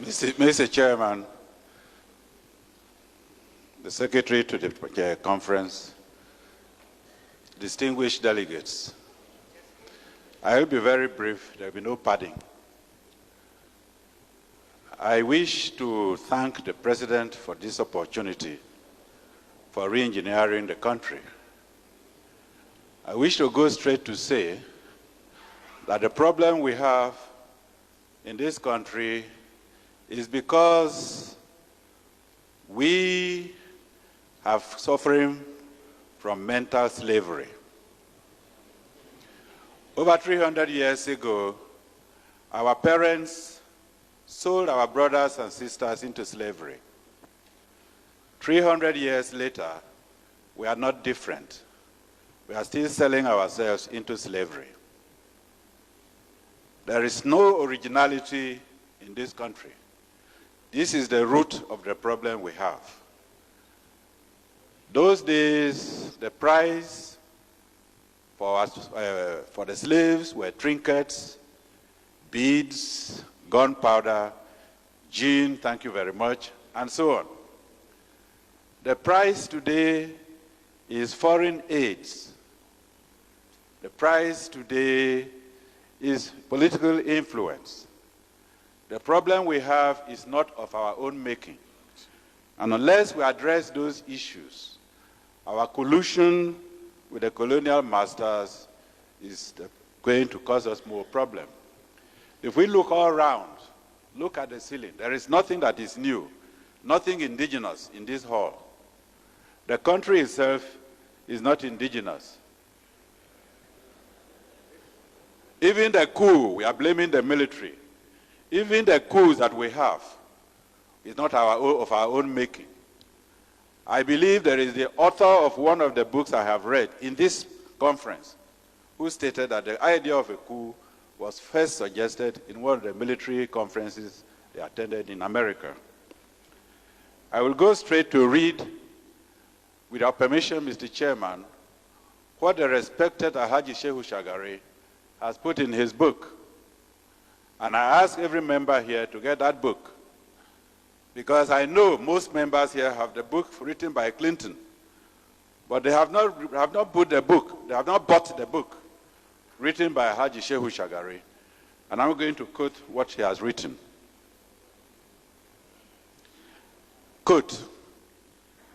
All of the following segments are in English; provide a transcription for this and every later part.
Mr. Chairman, the Secretary to the conference, distinguished delegates, I will be very brief. There will be no padding. I wish to thank the President for this opportunity for re-engineering the country. I wish to go straight to say that the problem we have in this country is because we have suffering from mental slavery. Over 300 years ago, our parents sold our brothers and sisters into slavery. 300 years later, we are not different. We are still selling ourselves into slavery. There is no originality in this country. This is the root of the problem we have. Those days, the price for the slaves were trinkets, beads, gunpowder, gin, thank you very much, and so on. The price today is foreign aids. The price today is political influence. The problem we have is not of our own making. And unless we address those issues, our collusion with the colonial masters is going to cause us more problems. If we look all around, look at the ceiling, there is nothing that is new, nothing indigenous in this hall. The country itself is not indigenous. Even the coup, we are blaming the military. Even the coups that we have is not of our own making. I believe there is the author of one of the books I have read in this conference who stated that the idea of a coup was first suggested in one of the military conferences they attended in America. I will go straight to read, with your permission, Mr. Chairman, what the respected Alhaji Shehu Shagari has put in his book. And I ask every member here to get that book, because I know most members here have the book written by Clinton, but they have not bought the book. They have not bought the book written by Haji Shehu Shagari. And I'm going to quote what he has written. Quote,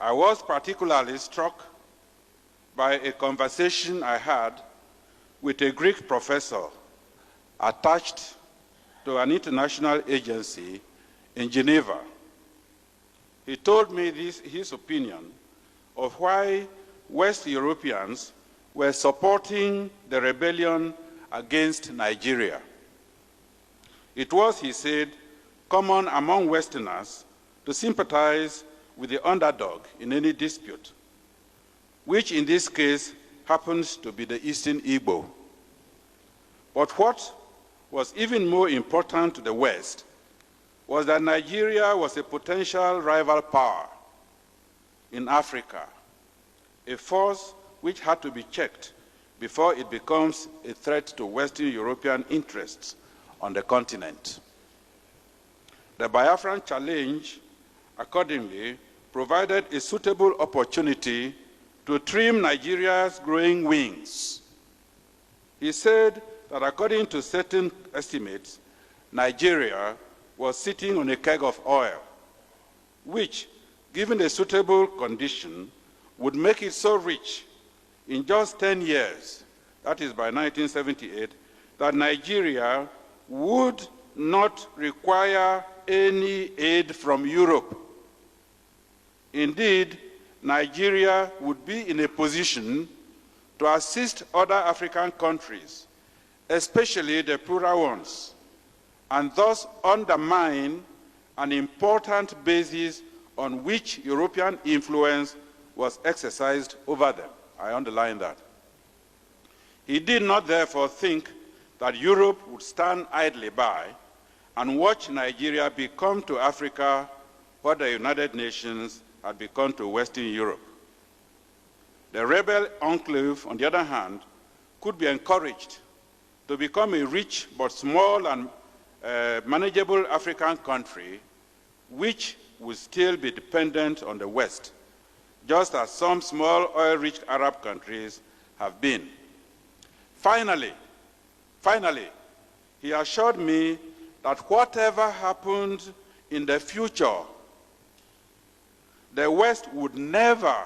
I was particularly struck by a conversation I had with a Greek professor attached to an international agency in Geneva. He told me his opinion of why West Europeans were supporting the rebellion against Nigeria. It was, he said, common among Westerners to sympathize with the underdog in any dispute, which in this case happens to be the Eastern Igbo. But what was even more important to the West was that Nigeria was a potential rival power in Africa, a force which had to be checked before it becomes a threat to Western European interests on the continent. The Biafran challenge, accordingly, provided a suitable opportunity to trim Nigeria's growing wings. He said that according to certain estimates, Nigeria was sitting on a keg of oil, which, given a suitable condition, would make it so rich in just 10 years, that is by 1978, that Nigeria would not require any aid from Europe. Indeed, Nigeria would be in a position to assist other African countries, especially the poorer ones, and thus undermine an important basis on which European influence was exercised over them. I underline that. He did not therefore think that Europe would stand idly by and watch Nigeria become to Africa what the United Nations had become to Western Europe. The rebel enclave, on the other hand, could be encouraged to become a rich but small and manageable African country which will still be dependent on the West, just as some small oil-rich Arab countries have been. Finally, he assured me that whatever happened in the future, the West would never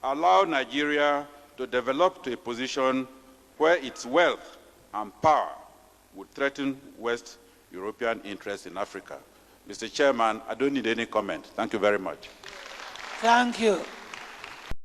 allow Nigeria to develop to a position where its wealth and power would threaten West European interests in Africa. Mr. Chairman, I don't need any comment. Thank you very much. Thank you.